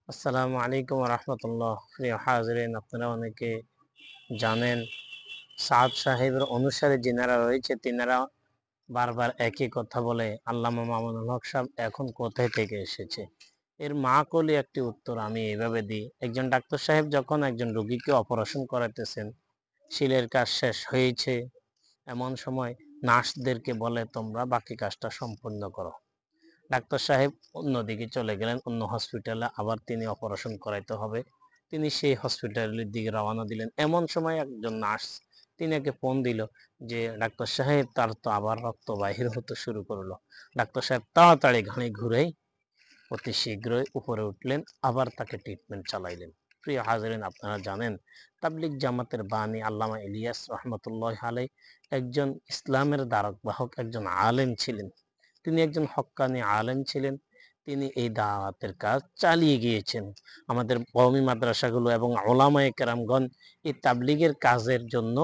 আসসালামু আলাইকুম রহমতুল্লাহ। প্রিয় হাজরিন, আপনারা অনেকে জানেন সাদ সাহেবের অনুসারী যিনারা রয়েছে তিনারা বারবার একই কথা বলে, আল্লামা মামুনুল হক সাহেব এখন কোথায় থেকে এসেছে। এর মা কলি একটি উত্তর আমি এইভাবে দিই। একজন ডাক্তার সাহেব যখন একজন রোগীকে অপারেশন করাতেছেন, শিলের কাজ শেষ হয়েছে, এমন সময় নার্সদেরকে বলে তোমরা বাকি কাজটা সম্পূর্ণ করো। ডাক্তার সাহেব অন্যদিকে চলে গেলেন, অন্য হসপিটালে আবার তিনি অপারেশন করাইতে হবে। তিনি সেই হসপিটালের দিকে রওনা দিলেন। এমন সময় একজন নার্স তিনাকে ফোন দিল যে ডাক্তার সাহেব তার তো আবার রক্ত বাহির হতে শুরু করলো। ডাক্তার সাহেব তাড়াতাড়ি ঘাড়ি ঘুরেই অতি শীঘ্রই উপরে উঠলেন, আবার তাকে ট্রিটমেন্ট চালাইলেন। প্রিয় হাজরিন, আপনারা জানেন তাবলিগ জামাতের বাণী আল্লামা ইলিয়াস রহমতুল্লাহ আলাই একজন ইসলামের ধারক বাহক, একজন আলেম ছিলেন। তিনি একজন হক্কানি আলেম ছিলেন। তিনি এই দাওয়াতের কাজ চালিয়ে গিয়েছেন। আমাদের কওমি মাদ্রাসাগুলো এবং ওলামায়ে কেরামগণ এই তাবলিগের কাজের জন্য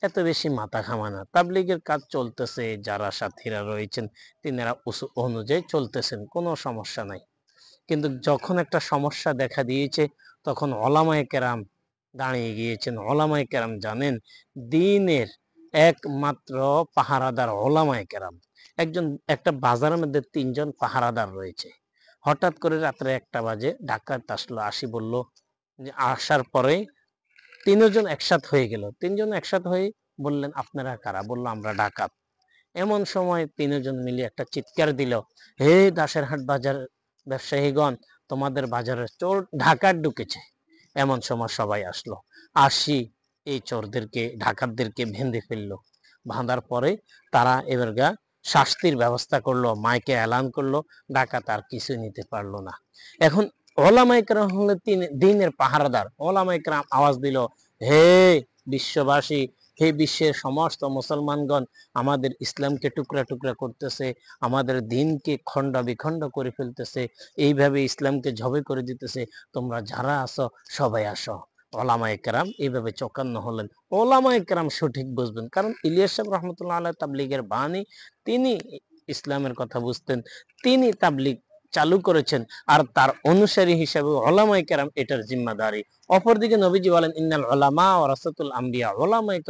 এত বেশি মাথা ঘামায় না। তাবলিগের কাজ চলতেছে, যারা সাথীরা রয়েছেন তিনারা অনুযায়ী চলতেছেন, কোনো সমস্যা নাই। কিন্তু যখন একটা সমস্যা দেখা দিয়েছে তখন ওলামায়ে কেরাম দাঁড়িয়ে গিয়েছেন। ওলামায়ে কেরাম জানেন দ্বীনের একমাত্র পাহারাদার ওলামায়ে কেরাম। একটা বাজারের মধ্যে ৩ জন পাহারাদার রয়েছে। হঠাৎ করে রাত্রে ১টা বাজে ডাকাত আসলো, আসি বলল যে আসার পরে ৩ জন একসাথ হয়ে গেল। ৩ জন একসাথ হয়ে বললেন আপনারা কারা? বলল আমরা ডাকাত। এমন সময় ৩ জন মিলে একটা চিৎকার দিল, হে দাসেরহাট বাজার ব্যবসায়ীগণ, তোমাদের বাজারে চোর ডাকাত ঢুকেছে। এমন সময় সবাই আসলো, আসি এই চোরদেরকে ডাকাতদেরকে বেঁধে ফেললো। বাঁধার পরে তারা এবার শাস্তির ব্যবস্থা করলো, মাইকে এলান করলো। ডাকাত আর কিছু নিতে পারলো না। এখন ওলামায়ে কেরাম হলে দ্বীনের পাহারাদার। ওলামায়ে কেরাম আওয়াজ দিল, হে বিশ্ববাসী, হে বিশ্বের সমস্ত মুসলমানগণ, আমাদের ইসলামকে টুকরা টুকরা করতেছে, আমাদের দ্বীনকে খণ্ড বিখণ্ড করে ফেলতেছে, এইভাবে ইসলামকে ঝবে করে দিতেছে। তোমরা যারা আসো সবাই আসো। ওলামায়ে কেরাম এইভাবে চৌকান্ন হলেন। ওলামায়ে কেরাম সঠিক বুঝবেন, কারণ ইলিয়াস সাহেব রহমতুল্লাহ আলাইহি তাবলিগের বাণী, তিনি ইসলামের কথা বুঝতেন, তিনি তাবলিগ চালু করেছেন, আর তার অনুসারী হিসেবে ওলামায়ে কেরাম এটার জিম্মাদারি। অপরদিকে নবীজি বলেন ইন্নাল উলামা ওয়ারাসাতুল আম্বিয়া, ওলামায়ে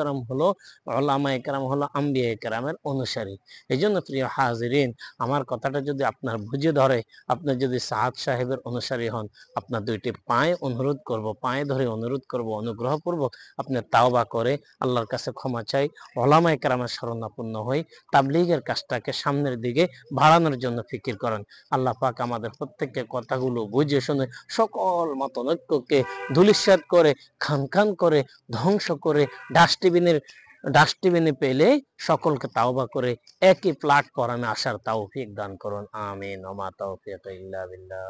কেরাম হলো আম্বিয়ায়ে কেরামের অনুসারী। এইজন্য প্রিয় হাজিরিন, আমার কথাটা যদি আপনার বুঝে ধরে, আপনি যদি সাদ সাহেবের অনুসারী হন, আপনার দুইটি পায়ে অনুরোধ করব, পায়ে ধরে অনুরোধ করব, অনুগ্রহপূর্বক আপনি তাওবা করে আল্লাহর কাছে ক্ষমা চাই, ওলামায়ে কেরামের শরণাপন্ন হই, তাবলীগের কাজটাকে সামনের দিকে বাড়ানোর জন্য ফিকির করেন। আল্লাহ পাক আমাদের প্রত্যেককে কথাগুলো বুঝে শুনে সকল মতনৈক্যকে ধূলিসাৎ করে, খান খান করে, ধ্বংস করে, ডাস্টবিনে পেলে সকলকে তাওবা করে একই প্ল্যাটফর্মে আসার তৌফিক দান করুন। আমিন। ওমা তৌফিক ইল্লা বিল্লাহ।